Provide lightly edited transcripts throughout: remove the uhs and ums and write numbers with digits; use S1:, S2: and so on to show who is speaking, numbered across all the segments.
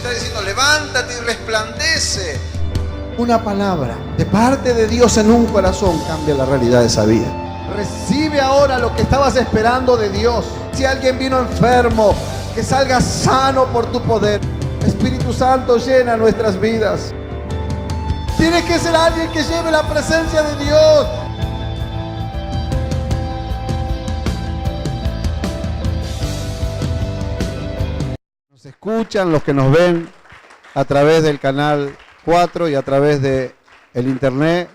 S1: está diciendo, levántate y resplandece.
S2: Una palabra de parte de Dios en un corazón cambia la realidad de esa vida. Recibe ahora lo que estabas esperando de Dios. Si alguien vino enfermo, que salga sano por tu poder. Espíritu Santo, llena nuestras vidas. Tiene que ser alguien que lleve la presencia de Dios. Nos escuchan los que nos ven a través del canal 4 y a través de el internet,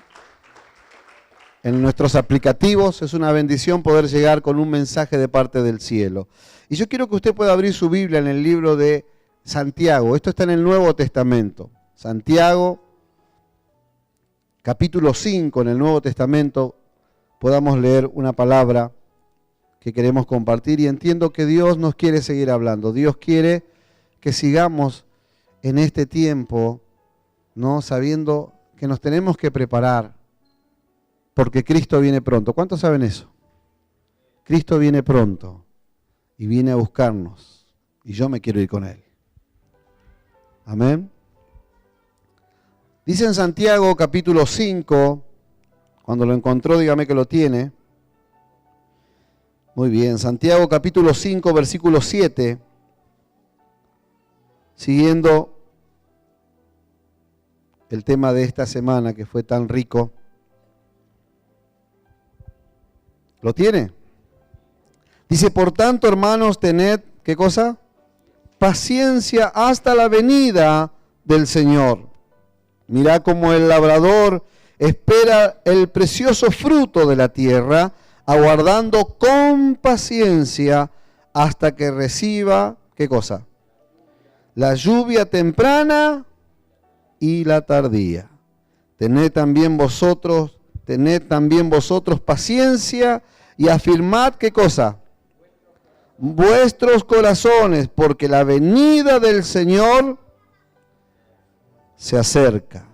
S2: en nuestros aplicativos. Es una bendición poder llegar con un mensaje de parte del cielo. Y yo quiero que usted pueda abrir su Biblia en el libro de Santiago. Esto está en el Nuevo Testamento. Santiago, capítulo 5, en el Nuevo Testamento, podamos leer una palabra que queremos compartir. Y entiendo que Dios nos quiere seguir hablando. Dios quiere que sigamos en este tiempo, ¿no? Sabiendo que nos tenemos que preparar porque Cristo viene pronto. ¿Cuántos saben eso? Cristo viene pronto y viene a buscarnos y yo me quiero ir con Él. Amén. Dice en Santiago capítulo 5, cuando lo encontró dígame que lo tiene. Muy bien, Santiago capítulo 5 versículo 7, siguiendo el tema de esta semana que fue tan rico. ¿Lo tiene? Dice, por tanto, hermanos, tened, ¿qué cosa? Paciencia hasta la venida del Señor. Mirá cómo el labrador espera el precioso fruto de la tierra, aguardando con paciencia hasta que reciba, ¿qué cosa? La lluvia temprana y la tardía. Tened también vosotros paciencia y afirmad, ¿qué cosa? Vuestros corazones, porque la venida del Señor se acerca.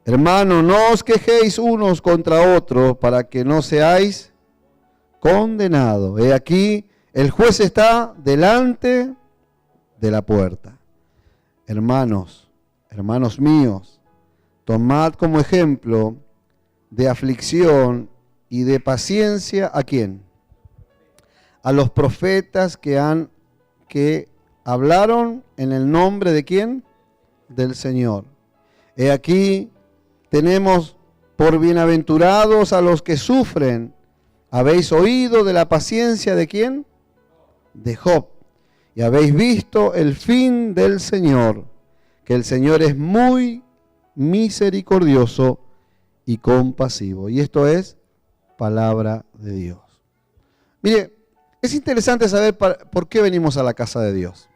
S2: Hermano, no os quejéis unos contra otros para que no seáis condenados. He aquí, el juez está delante de la puerta. Hermanos míos, tomad como ejemplo de aflicción y de paciencia, ¿a quién? A los profetas que hablaron en el nombre de ¿quién? Del Señor. He aquí, tenemos por bienaventurados a los que sufren. ¿Habéis oído de la paciencia de quién? De Job. Y habéis visto el fin del Señor, que el Señor es muy misericordioso y compasivo. Y esto es palabra de Dios. Mire, es interesante saber por qué venimos a la casa de Dios.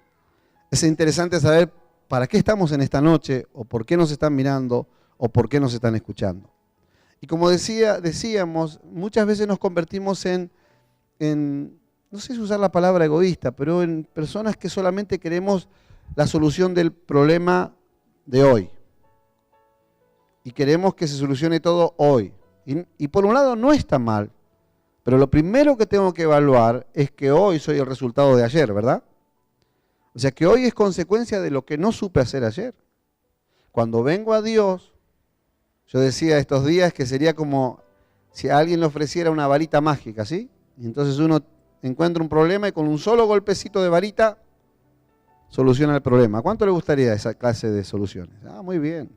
S2: Es interesante saber para qué estamos en esta noche, o por qué nos están mirando, o por qué nos están escuchando. Y como decíamos, muchas veces nos convertimos en, no sé si usar la palabra egoísta, pero en personas que solamente queremos la solución del problema de hoy. Y queremos que se solucione todo hoy. Y por un lado no está mal, pero lo primero que tengo que evaluar es que hoy soy el resultado de ayer, ¿verdad? O sea que hoy es consecuencia de lo que no supe hacer ayer. Cuando vengo a Dios, yo decía estos días que sería como si a alguien le ofreciera una varita mágica, ¿sí? Y entonces uno encuentra un problema y con un solo golpecito de varita soluciona el problema. ¿Cuánto le gustaría esa clase de soluciones? Ah, muy bien.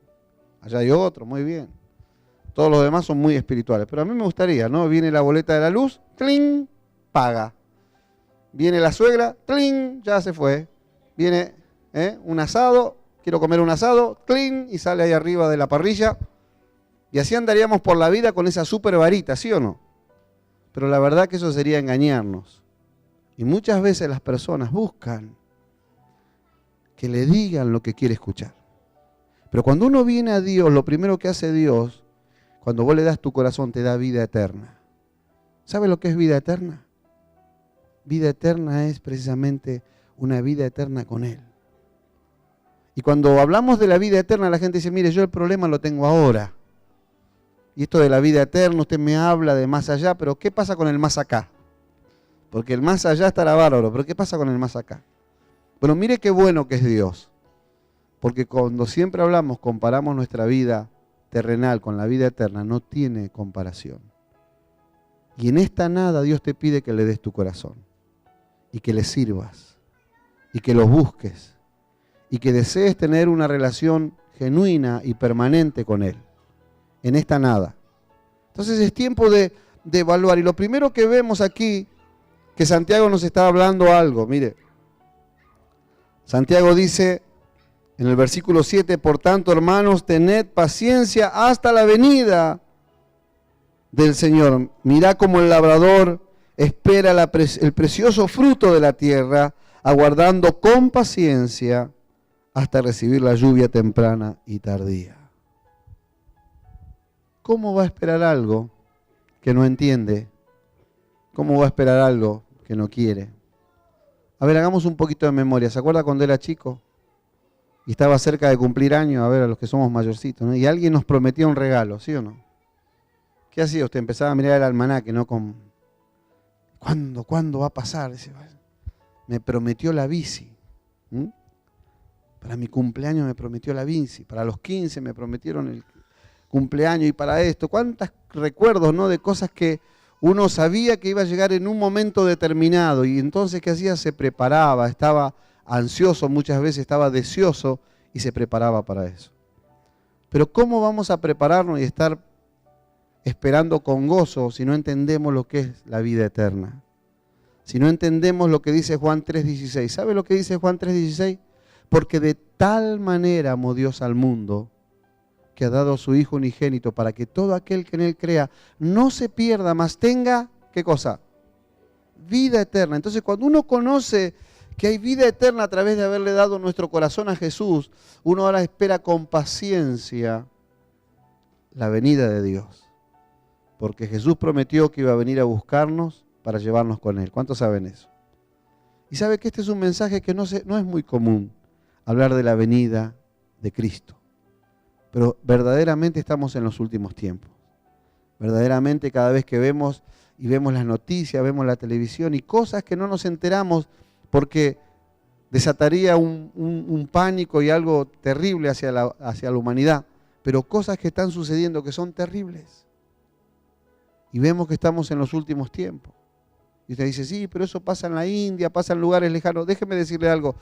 S2: Allá hay otro, muy bien. Todos los demás son muy espirituales. Pero a mí me gustaría, ¿no? Viene la boleta de la luz, ¡tling! Paga. Viene la suegra, ¡tling! Ya se fue. Viene un asado, quiero comer un asado, ¡tling! Y sale ahí arriba de la parrilla. Y así andaríamos por la vida con esa super varita, ¿sí o no? Pero la verdad que eso sería engañarnos. Y muchas veces las personas buscan que le digan lo que quiere escuchar. Pero cuando uno viene a Dios, lo primero que hace Dios, cuando vos le das tu corazón, te da vida eterna. ¿Sabe lo que es vida eterna? Vida eterna es precisamente una vida eterna con Él. Y cuando hablamos de la vida eterna, la gente dice, mire, yo el problema lo tengo ahora. Y esto de la vida eterna, usted me habla de más allá, pero ¿qué pasa con el más acá? Porque el más allá estará bárbaro, pero ¿qué pasa con el más acá? Bueno, mire qué bueno que es Dios. Porque cuando siempre hablamos, comparamos nuestra vida terrenal con la vida eterna, no tiene comparación. Y en esta nada Dios te pide que le des tu corazón y que le sirvas y que los busques y que desees tener una relación genuina y permanente con Él. En esta nada. Entonces es tiempo de evaluar. Y lo primero que vemos aquí, que Santiago nos está hablando algo. Mire, Santiago dice en el versículo 7, por tanto, hermanos, tened paciencia hasta la venida del Señor. Mirá cómo el labrador espera el precioso fruto de la tierra, aguardando con paciencia hasta recibir la lluvia temprana y tardía. ¿Cómo va a esperar algo que no entiende? ¿Cómo va a esperar algo que no quiere? A ver, hagamos un poquito de memoria. ¿Se acuerda cuando era chico? Y estaba cerca de cumplir años, a ver, a los que somos mayorcitos, ¿no? Y alguien nos prometía un regalo, ¿sí o no? ¿Qué hacía usted? Empezaba a mirar el almanaque, ¿no? ¿Cuándo va a pasar? Dice, me prometió la bici. Para mi cumpleaños me prometió la bici. Para los 15 me prometieron el cumpleaños y para esto. ¿Cuántos recuerdos, ¿no? De cosas que uno sabía que iba a llegar en un momento determinado. Y entonces, ¿qué hacía? Se preparaba, estaba ansioso, muchas veces estaba deseoso y se preparaba para eso. Pero ¿cómo vamos a prepararnos y estar esperando con gozo si no entendemos lo que es la vida eterna? Si no entendemos lo que dice Juan 3:16. ¿Sabe lo que dice Juan 3:16? Porque de tal manera amó Dios al mundo que ha dado a su Hijo unigénito para que todo aquel que en Él crea no se pierda, mas tenga, ¿qué cosa? Vida eterna. Entonces cuando uno conoce que hay vida eterna a través de haberle dado nuestro corazón a Jesús, uno ahora espera con paciencia la venida de Dios. Porque Jesús prometió que iba a venir a buscarnos para llevarnos con Él. ¿Cuántos saben eso? Y sabe que este es un mensaje que no es muy común, hablar de la venida de Cristo. Pero verdaderamente estamos en los últimos tiempos. Verdaderamente cada vez que vemos las noticias, vemos la televisión y cosas que no nos enteramos porque desataría un pánico y algo terrible hacia la humanidad. Pero cosas que están sucediendo que son terribles. Y vemos que estamos en los últimos tiempos. Y usted dice, sí, pero eso pasa en la India, pasa en lugares lejanos. Déjeme decirle algo.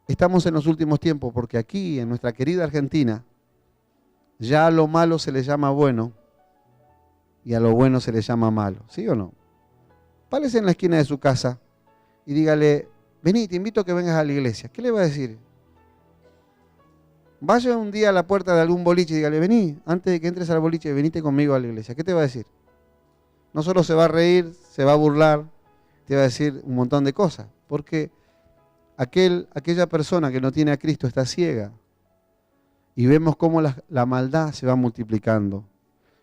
S2: Estamos en los últimos tiempos porque aquí, en nuestra querida Argentina, ya a lo malo se le llama bueno y a lo bueno se le llama malo. ¿Sí o no? Párese en la esquina de su casa y dígale, vení, te invito a que vengas a la iglesia. ¿Qué le va a decir? Vaya un día a la puerta de algún boliche y dígale, vení, antes de que entres al boliche, venite conmigo a la iglesia. ¿Qué te va a decir? No solo se va a reír, se va a burlar, te va a decir un montón de cosas. Porque aquella persona que no tiene a Cristo está ciega. Y vemos cómo la maldad se va multiplicando.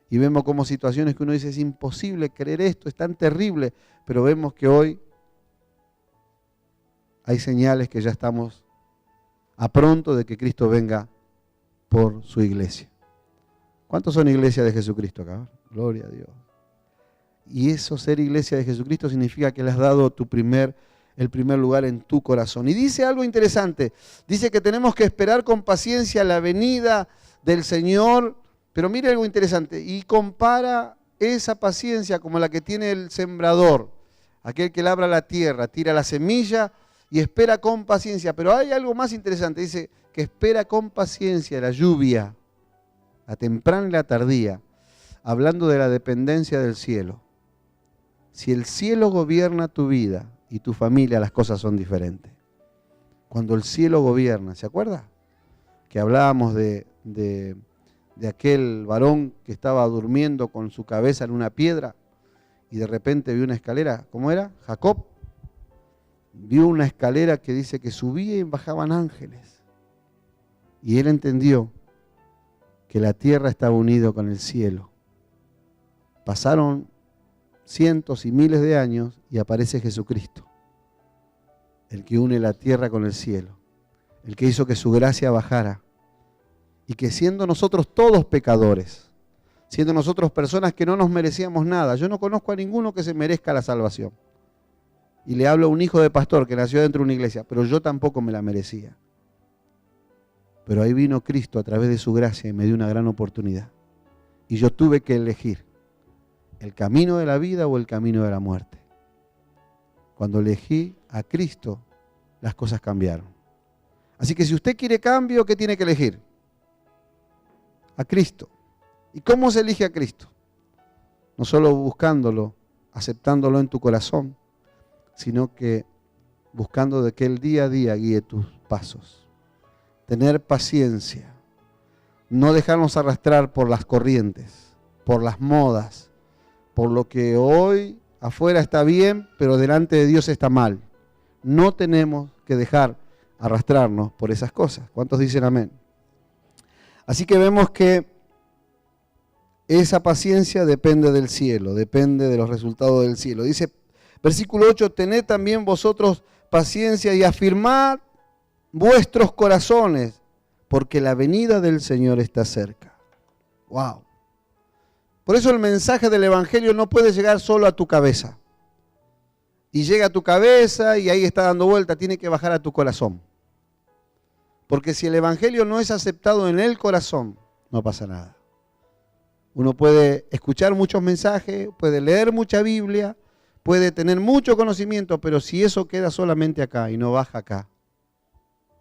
S2: Y vemos cómo situaciones que uno dice, es imposible creer esto, es tan terrible. Pero vemos que hoy hay señales que ya estamos a pronto de que Cristo venga por su iglesia. ¿Cuántos son iglesias de Jesucristo acá? Gloria a Dios. Y eso, ser iglesia de Jesucristo, significa que le has dado el primer lugar en tu corazón. Y dice algo interesante. Dice que tenemos que esperar con paciencia la venida del Señor. Pero mire algo interesante. Y compara esa paciencia como la que tiene el sembrador. Aquel que labra la tierra, tira la semilla y espera con paciencia. Pero hay algo más interesante. Dice que espera con paciencia la lluvia, la temprana y la tardía. Hablando de la dependencia del cielo. Si el cielo gobierna tu vida y tu familia, las cosas son diferentes. Cuando el cielo gobierna, ¿se acuerda? Que hablábamos de aquel varón que estaba durmiendo con su cabeza en una piedra y de repente vio una escalera. ¿Cómo era? Jacob vio una escalera que dice que subía y bajaban ángeles. Y él entendió que la tierra estaba unida con el cielo. Pasaron cientos y miles de años y aparece Jesucristo, el que une la tierra con el cielo, el que hizo que su gracia bajara y que siendo nosotros todos pecadores, siendo nosotros personas que no nos merecíamos nada, yo no conozco a ninguno que se merezca la salvación. Y le hablo a un hijo de pastor que nació dentro de una iglesia, pero yo tampoco me la merecía. Pero ahí vino Cristo a través de su gracia y me dio una gran oportunidad. Y yo tuve que elegir el camino de la vida o el camino de la muerte. Cuando elegí a Cristo, las cosas cambiaron. Así que si usted quiere cambio, ¿qué tiene que elegir? A Cristo. ¿Y cómo se elige a Cristo? No solo buscándolo, aceptándolo en tu corazón, sino que buscando de que Él día a día guíe tus pasos. Tener paciencia. No dejarnos arrastrar por las corrientes, por las modas, por lo que hoy afuera está bien, pero delante de Dios está mal. No tenemos que dejar arrastrarnos por esas cosas. ¿Cuántos dicen amén? Así que vemos que esa paciencia depende del cielo, depende de los resultados del cielo. Dice, versículo 8, tened también vosotros paciencia y afirmad vuestros corazones, porque la venida del Señor está cerca. ¡Wow! Por eso el mensaje del Evangelio no puede llegar solo a tu cabeza. Y llega a tu cabeza y ahí está dando vuelta, tiene que bajar a tu corazón. Porque si el Evangelio no es aceptado en el corazón, no pasa nada. Uno puede escuchar muchos mensajes, puede leer mucha Biblia, puede tener mucho conocimiento, pero si eso queda solamente acá y no baja acá,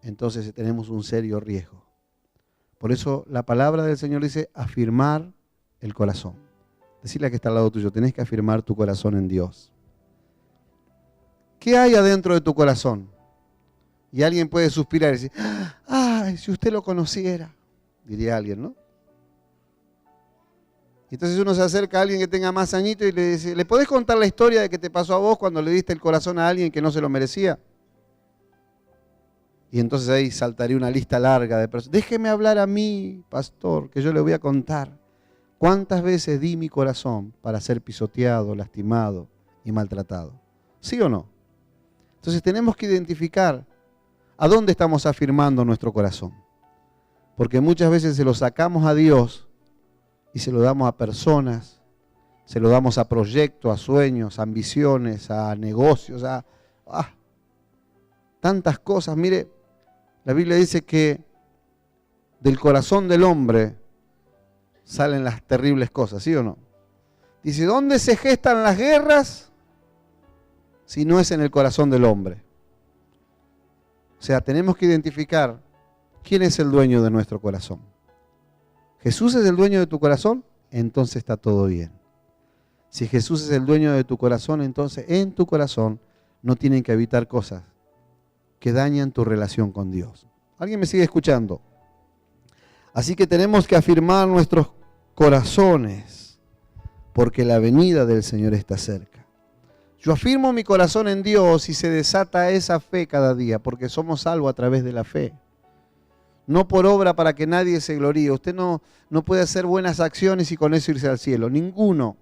S2: entonces tenemos un serio riesgo. Por eso la palabra del Señor dice afirmar el corazón. Decirle a que está al lado tuyo, tenés que afirmar tu corazón en Dios. ¿Qué hay adentro de tu corazón? Y alguien puede suspirar y decir, ¡ay, si usted lo conociera! Diría alguien, ¿no? Y entonces uno se acerca a alguien que tenga más añitos y le dice, ¿le podés contar la historia de que te pasó a vos cuando le diste el corazón a alguien que no se lo merecía? Y entonces ahí saltaría una lista larga de personas. Déjeme hablar a mí, pastor, que yo le voy a contar cuántas veces di mi corazón para ser pisoteado, lastimado y maltratado. ¿Sí o no? Entonces tenemos que identificar a dónde estamos afirmando nuestro corazón. Porque muchas veces se lo sacamos a Dios y se lo damos a personas, se lo damos a proyectos, a sueños, a ambiciones, a negocios, a tantas cosas. Mire, la Biblia dice que del corazón del hombre salen las terribles cosas, ¿sí o no? Dice, ¿dónde se gestan las guerras si no es en el corazón del hombre? O sea, tenemos que identificar quién es el dueño de nuestro corazón. ¿Jesús es el dueño de tu corazón? Entonces está todo bien. Si Jesús es el dueño de tu corazón, entonces en tu corazón no tienen que habitar cosas que dañan tu relación con Dios. ¿Alguien me sigue escuchando? Así que tenemos que afirmar nuestros corazones, porque la venida del Señor está cerca. Yo afirmo mi corazón en Dios y se desata esa fe cada día, porque somos salvos a través de la fe. No por obra para que nadie se gloríe. Usted no puede hacer buenas acciones y con eso irse al cielo. Ninguno.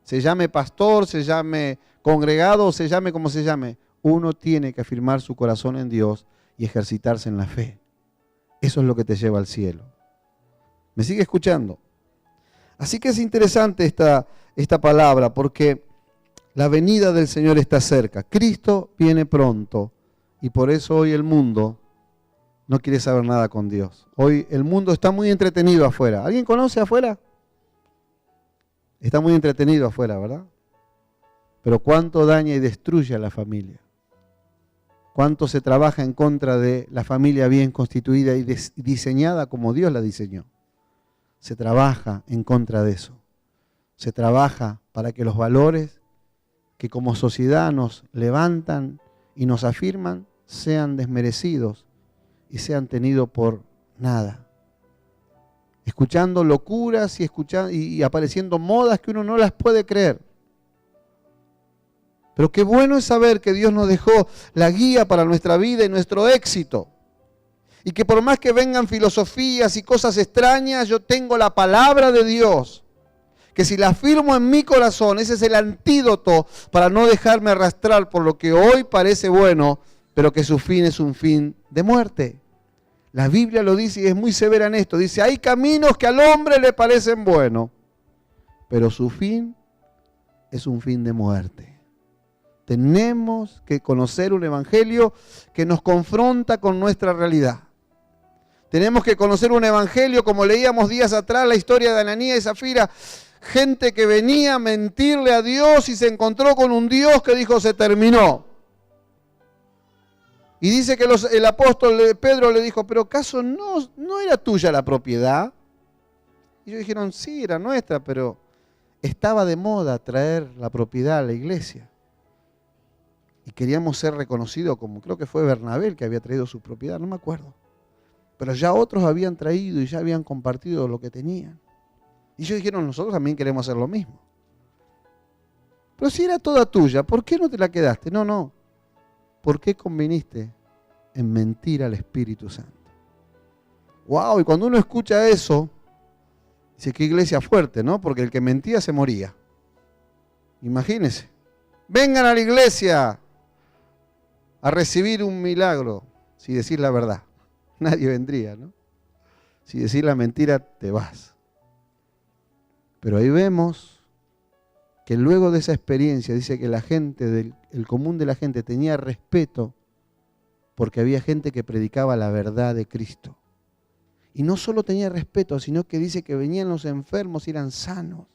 S2: Se llame pastor, se llame congregado o se llame como se llame. Uno tiene que afirmar su corazón en Dios y ejercitarse en la fe. Eso es lo que te lleva al cielo. ¿Me sigue escuchando? Así que es interesante esta palabra porque la venida del Señor está cerca. Cristo viene pronto y por eso hoy el mundo no quiere saber nada con Dios. Hoy el mundo está muy entretenido afuera. ¿Alguien conoce afuera? Está muy entretenido afuera, ¿verdad? Pero cuánto daña y destruye a la familia. Cuánto se trabaja en contra de la familia bien constituida y diseñada como Dios la diseñó. Se trabaja en contra de eso. Se trabaja para que los valores que como sociedad nos levantan y nos afirman sean desmerecidos y sean tenidos por nada. Escuchando locuras y apareciendo modas que uno no las puede creer. Pero qué bueno es saber que Dios nos dejó la guía para nuestra vida y nuestro éxito. Y que por más que vengan filosofías y cosas extrañas, yo tengo la palabra de Dios. Que si la afirmo en mi corazón, ese es el antídoto para no dejarme arrastrar por lo que hoy parece bueno, pero que su fin es un fin de muerte. La Biblia lo dice y es muy severa en esto. Dice, hay caminos que al hombre le parecen buenos, pero su fin es un fin de muerte. Tenemos que conocer un evangelio que nos confronta con nuestra realidad. Tenemos que conocer un evangelio, como leíamos días atrás, la historia de Ananías y Zafira. Gente que venía a mentirle a Dios y se encontró con un Dios que dijo, se terminó. Y dice que el apóstol Pedro le dijo, pero ¿acaso no era tuya la propiedad? Y ellos dijeron, sí, era nuestra, pero estaba de moda traer la propiedad a la iglesia. Y queríamos ser reconocidos como, creo que fue Bernabé el que había traído su propiedad, no me acuerdo. Pero ya otros habían traído y ya habían compartido lo que tenían. Y ellos dijeron, nosotros también queremos hacer lo mismo. Pero si era toda tuya, ¿por qué no te la quedaste? No. ¿Por qué conviniste en mentir al Espíritu Santo? ¡Wow! Y cuando uno escucha eso, dice, qué iglesia fuerte, ¿no? Porque el que mentía se moría. Imagínense. Vengan a la iglesia a recibir un milagro, si decís la verdad. Nadie vendría, ¿no? Si decís la mentira, te vas. Pero ahí vemos que luego de esa experiencia, dice que la gente, el común de la gente tenía respeto porque había gente que predicaba la verdad de Cristo. Y no solo tenía respeto, sino que dice que venían los enfermos y eran sanos.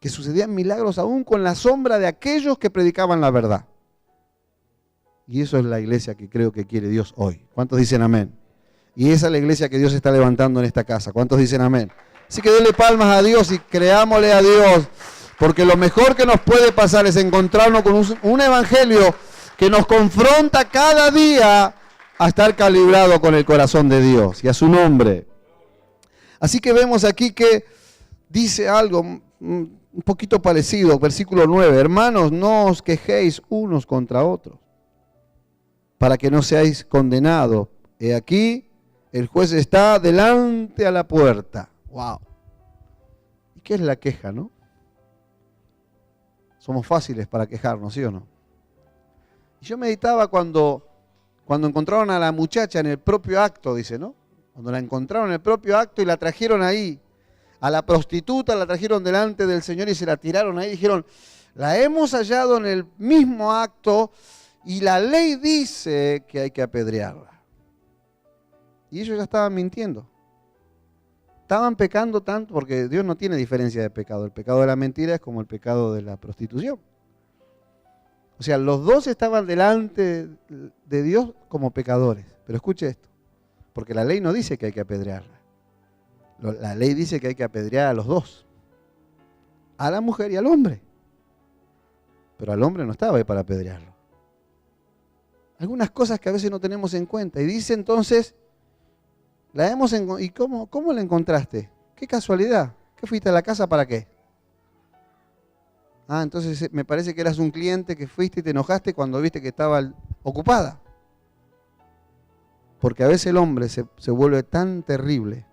S2: Que sucedían milagros aún con la sombra de aquellos que predicaban la verdad. Y eso es la iglesia que creo que quiere Dios hoy. ¿Cuántos dicen amén? Y esa es la iglesia que Dios está levantando en esta casa. ¿Cuántos dicen amén? Así que denle palmas a Dios y creámosle a Dios. Porque lo mejor que nos puede pasar es encontrarnos con un evangelio que nos confronta cada día a estar calibrado con el corazón de Dios y a su nombre. Así que vemos aquí que dice algo un poquito parecido, versículo 9. Hermanos, no os quejéis unos contra otros, para que no seáis condenados. He aquí, el juez está delante a la puerta. ¡Wow! ¿Y qué es la queja, no? Somos fáciles para quejarnos, ¿sí o no? Y yo meditaba cuando encontraron a la muchacha en el propio acto, dice, ¿no? Cuando la encontraron en el propio acto y la trajeron ahí. A la prostituta la trajeron delante del Señor y se la tiraron ahí. Dijeron, la hemos hallado en el mismo acto y la ley dice que hay que apedrearla. Y ellos ya estaban mintiendo. Estaban pecando tanto, porque Dios no tiene diferencia de pecado. El pecado de la mentira es como el pecado de la prostitución. O sea, los dos estaban delante de Dios como pecadores. Pero escuche esto, porque la ley no dice que hay que apedrearla. La ley dice que hay que apedrear a los dos. A la mujer y al hombre. Pero al hombre no estaba ahí para apedrearlo. Algunas cosas que a veces no tenemos en cuenta. Y dice entonces, ¿y cómo la encontraste? ¿Qué casualidad? ¿Qué fuiste a la casa para qué? Ah, entonces me parece que eras un cliente que fuiste y te enojaste cuando viste que estaba ocupada. Porque a veces el hombre se vuelve tan terrible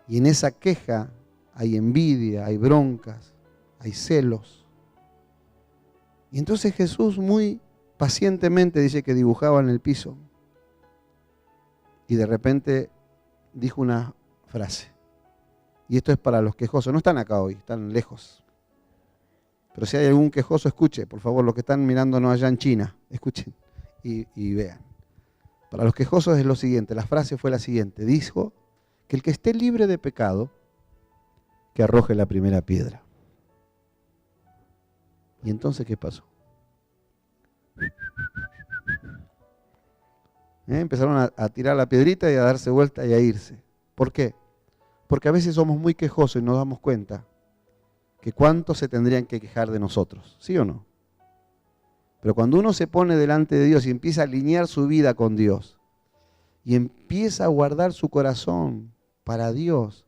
S2: y en esa queja hay envidia, hay broncas, hay celos. Y entonces Jesús muy pacientemente dice que dibujaba en el piso y de repente dijo una frase. Y esto es para los quejosos. No están acá hoy, están lejos. Pero si hay algún quejoso, escuche, por favor, los que están mirándonos allá en China, escuchen y vean. Para los quejosos es lo siguiente, la frase fue la siguiente. Dijo que el que esté libre de pecado, que arroje la primera piedra. ¿Y entonces qué pasó? Empezaron a tirar la piedrita y a darse vuelta y a irse. ¿Por qué? Porque a veces somos muy quejosos y nos damos cuenta que cuántos se tendrían que quejar de nosotros, ¿sí o no? Pero cuando uno se pone delante de Dios y empieza a alinear su vida con Dios y empieza a guardar su corazón para Dios,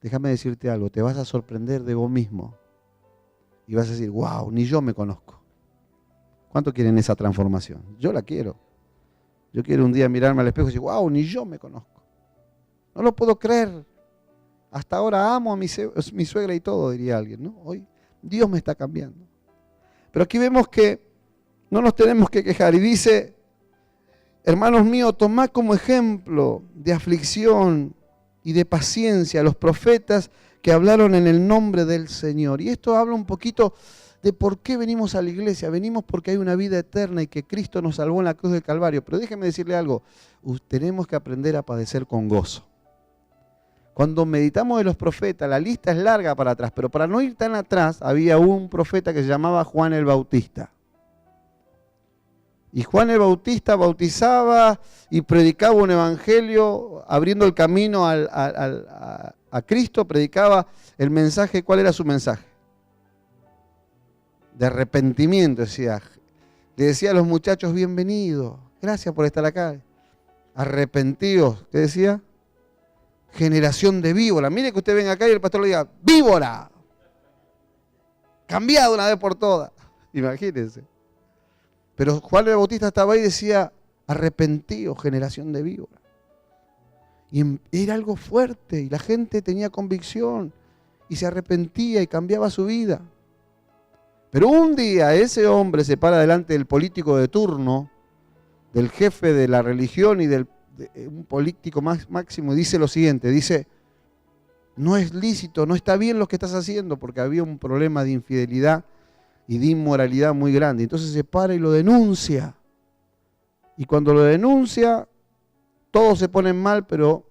S2: déjame decirte algo, te vas a sorprender de vos mismo y vas a decir, wow, ni yo me conozco. ¿Cuánto quieren esa transformación? Yo la quiero. Yo quiero un día mirarme al espejo y decir, wow, ni yo me conozco. No lo puedo creer. Hasta ahora amo a mi suegra y todo, diría alguien, ¿no? Hoy Dios me está cambiando. Pero aquí vemos que no nos tenemos que quejar. Y dice, hermanos míos, tomad como ejemplo de aflicción y de paciencia a los profetas que hablaron en el nombre del Señor. Y esto habla un poquito de por qué venimos a la iglesia. Venimos porque hay una vida eterna y que Cristo nos salvó en la cruz del Calvario. Pero déjeme decirle algo, tenemos que aprender a padecer con gozo. Cuando meditamos de los profetas, la lista es larga para atrás, pero para no ir tan atrás, había un profeta que se llamaba Juan el Bautista. Y Juan el Bautista bautizaba y predicaba un evangelio, abriendo el camino a Cristo, predicaba el mensaje. ¿Cuál era su mensaje? De arrepentimiento, decía. Le decía a los muchachos, bienvenidos, gracias por estar acá. Arrepentidos, ¿qué decía? Generación de víbora. Mire que usted venga acá y el pastor le diga, víbora. Cambiado una vez por todas. Imagínense. Pero Juan el Bautista estaba ahí y decía, arrepentidos, generación de víbora. Y era algo fuerte y la gente tenía convicción y se arrepentía y cambiaba su vida. Pero un día ese hombre se para delante del político de turno, del jefe de la religión y de un político máximo, y dice lo siguiente, dice, no es lícito, no está bien lo que estás haciendo, porque había un problema de infidelidad y de inmoralidad muy grande. Entonces se para y lo denuncia. Y cuando lo denuncia, todos se ponen mal, pero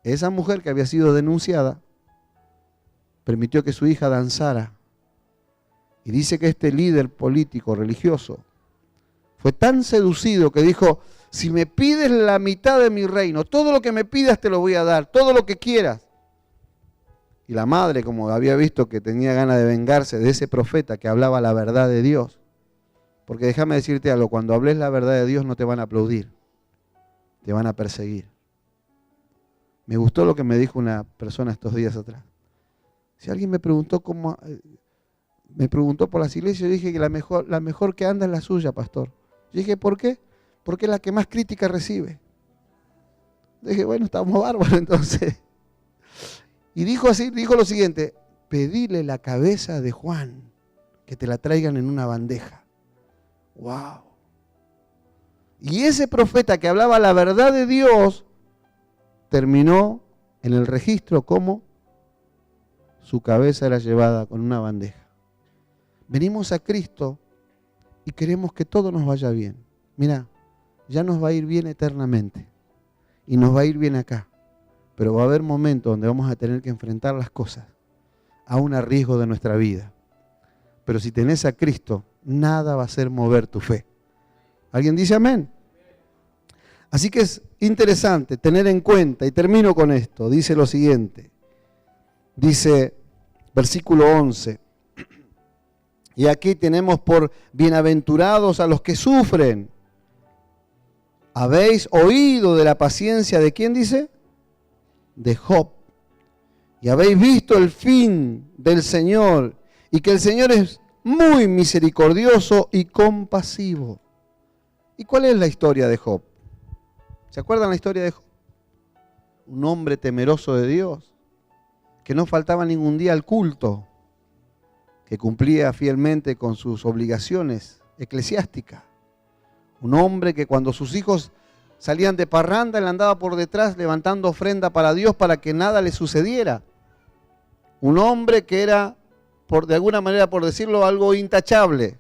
S2: esa mujer que había sido denunciada permitió que su hija danzara. Y dice que este líder político, religioso, fue tan seducido que dijo, si me pides la mitad de mi reino, todo lo que me pidas te lo voy a dar, todo lo que quieras. Y la madre, como había visto que tenía ganas de vengarse de ese profeta que hablaba la verdad de Dios, porque déjame decirte algo, cuando hables la verdad de Dios no te van a aplaudir, te van a perseguir. Me gustó lo que me dijo una persona estos días atrás. Si alguien me preguntó por las iglesias, yo dije que la mejor que anda es la suya, pastor. Yo dije, ¿por qué? Porque es la que más crítica recibe. Dije, bueno, estamos bárbaros entonces. Y dijo lo siguiente, pedile la cabeza de Juan, que te la traigan en una bandeja. ¡Wow! Y ese profeta que hablaba la verdad de Dios, terminó en el registro como su cabeza era llevada con una bandeja. Venimos a Cristo y queremos que todo nos vaya bien. Mira, ya nos va a ir bien eternamente y nos va a ir bien acá, pero va a haber momentos donde vamos a tener que enfrentar las cosas aún a riesgo de nuestra vida. Pero si tenés a Cristo, nada va a hacer mover tu fe. ¿Alguien dice amén? Así que es interesante tener en cuenta, y termino con esto, dice lo siguiente, dice versículo 11, y aquí tenemos por bienaventurados a los que sufren. ¿Habéis oído de la paciencia de quién dice? De Job. Y habéis visto el fin del Señor, y que el Señor es muy misericordioso y compasivo. ¿Y cuál es la historia de Job? ¿Se acuerdan la historia de Job? Un hombre temeroso de Dios, que no faltaba ningún día al culto, que cumplía fielmente con sus obligaciones eclesiásticas. Un hombre que cuando sus hijos salían de parranda, él andaba por detrás levantando ofrenda para Dios para que nada le sucediera. Un hombre que era, de alguna manera, por decirlo, algo intachable.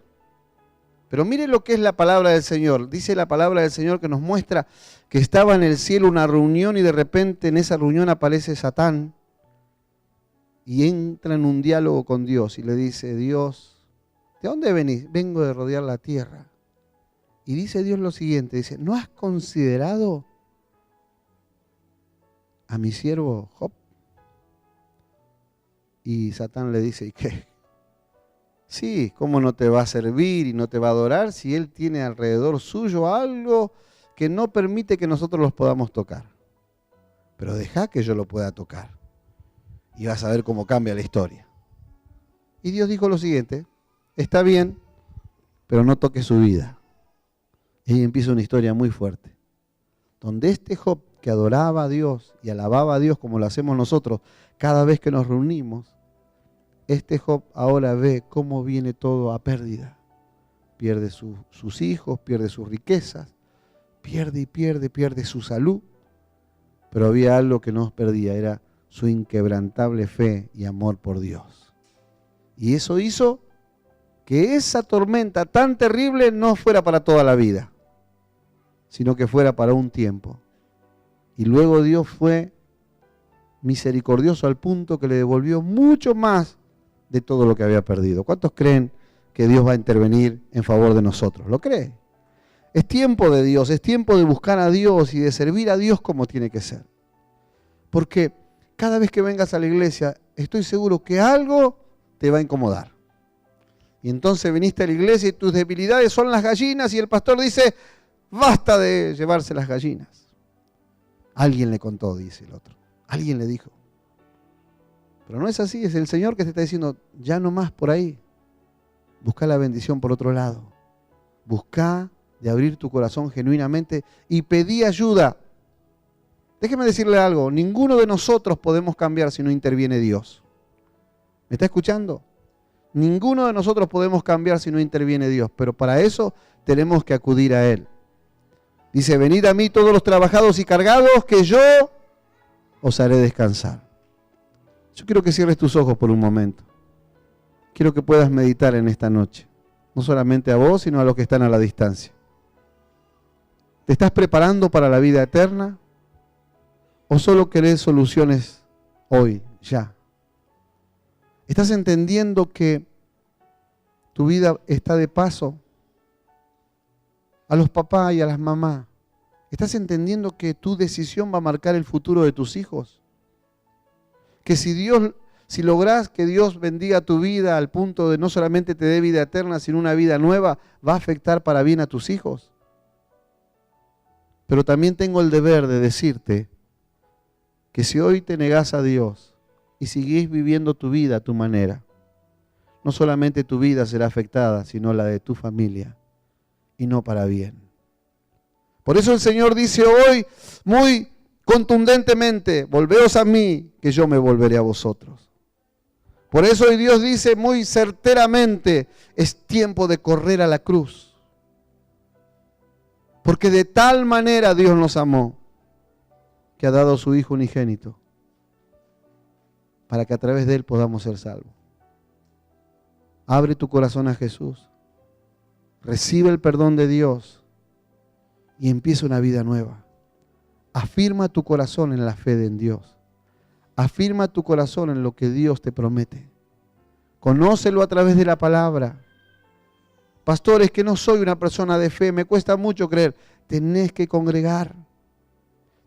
S2: Pero mire lo que es la palabra del Señor. Dice la palabra del Señor que nos muestra que estaba en el cielo una reunión y de repente en esa reunión aparece Satán y entra en un diálogo con Dios y le dice, Dios, ¿de dónde venís? Vengo de rodear la tierra. Y dice Dios lo siguiente, dice, ¿no has considerado a mi siervo Job? Y Satán le dice, ¿y qué? Sí, ¿cómo no te va a servir y no te va a adorar si él tiene alrededor suyo algo que no permite que nosotros los podamos tocar? Pero deja que yo lo pueda tocar y vas a ver cómo cambia la historia. Y Dios dijo lo siguiente, está bien, pero no toques su vida. Y ahí empieza una historia muy fuerte, donde este Job que adoraba a Dios y alababa a Dios como lo hacemos nosotros cada vez que nos reunimos, este Job ahora ve cómo viene todo a pérdida. Pierde sus hijos, pierde sus riquezas, pierde su salud. Pero había algo que no perdía, era su inquebrantable fe y amor por Dios. Y eso hizo que esa tormenta tan terrible no fuera para toda la vida, sino que fuera para un tiempo. Y luego Dios fue misericordioso al punto que le devolvió mucho más de todo lo que había perdido. ¿Cuántos creen que Dios va a intervenir en favor de nosotros? ¿Lo cree? Es tiempo de Dios, es tiempo de buscar a Dios y de servir a Dios como tiene que ser. Porque cada vez que vengas a la iglesia, estoy seguro que algo te va a incomodar. Y entonces viniste a la iglesia y tus debilidades son las gallinas y el pastor dice, basta de llevarse las gallinas. Alguien le contó, dice el otro. Alguien le dijo. Pero no es así, es el Señor que te está diciendo, ya no más por ahí. Busca la bendición por otro lado. Busca de abrir tu corazón genuinamente y pedí ayuda. Déjeme decirle algo, ninguno de nosotros podemos cambiar si no interviene Dios. ¿Me está escuchando? Ninguno de nosotros podemos cambiar si no interviene Dios, pero para eso tenemos que acudir a Él. Dice, venid a mí todos los trabajados y cargados, que yo os haré descansar. Yo quiero que cierres tus ojos por un momento. Quiero que puedas meditar en esta noche. No solamente a vos, sino a los que están a la distancia. ¿Te estás preparando para la vida eterna? ¿O solo querés soluciones hoy, ya? ¿Estás entendiendo que tu vida está de paso? A los papás y a las mamás, ¿estás entendiendo que tu decisión va a marcar el futuro de tus hijos? Que si lográs que Dios bendiga tu vida al punto de no solamente te dé vida eterna, sino una vida nueva, va a afectar para bien a tus hijos. Pero también tengo el deber de decirte que si hoy te negás a Dios y seguís viviendo tu vida a tu manera, no solamente tu vida será afectada, sino la de tu familia, y no para bien. Por eso el Señor dice hoy muy contundentemente, volveos a mí, que yo me volveré a vosotros. Por eso hoy Dios dice muy certeramente, es tiempo de correr a la cruz. Porque de tal manera Dios nos amó, que ha dado a su Hijo unigénito, para que a través de Él podamos ser salvos. Abre tu corazón a Jesús, recibe el perdón de Dios y empieza una vida nueva. Afirma tu corazón en la fe en Dios. Afirma tu corazón en lo que Dios te promete. Conócelo a través de la palabra. Pastor, es que no soy una persona de fe, me cuesta mucho creer. Tenés que congregar.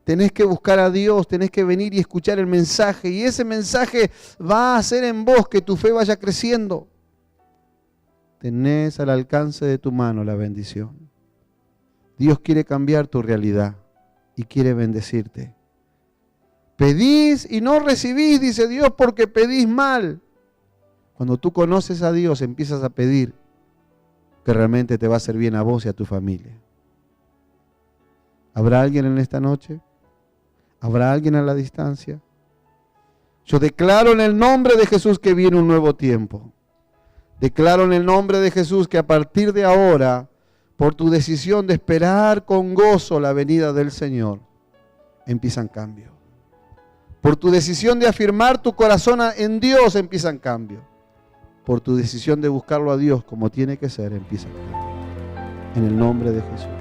S2: Tenés que buscar a Dios, tenés que venir y escuchar el mensaje. Y ese mensaje va a hacer en vos que tu fe vaya creciendo. Tenés al alcance de tu mano la bendición. Dios quiere cambiar tu realidad y quiere bendecirte. Pedís y no recibís, dice Dios, porque pedís mal. Cuando tú conoces a Dios, empiezas a pedir que realmente te va a hacer bien a vos y a tu familia. ¿Habrá alguien en esta noche? ¿Habrá alguien a la distancia? Yo declaro en el nombre de Jesús que viene un nuevo tiempo. Declaro en el nombre de Jesús que a partir de ahora, por tu decisión de esperar con gozo la venida del Señor, empiezan cambios. Por tu decisión de afirmar tu corazón en Dios, empiezan cambios. Por tu decisión de buscarlo a Dios como tiene que ser, empiezan cambios. En el nombre de Jesús.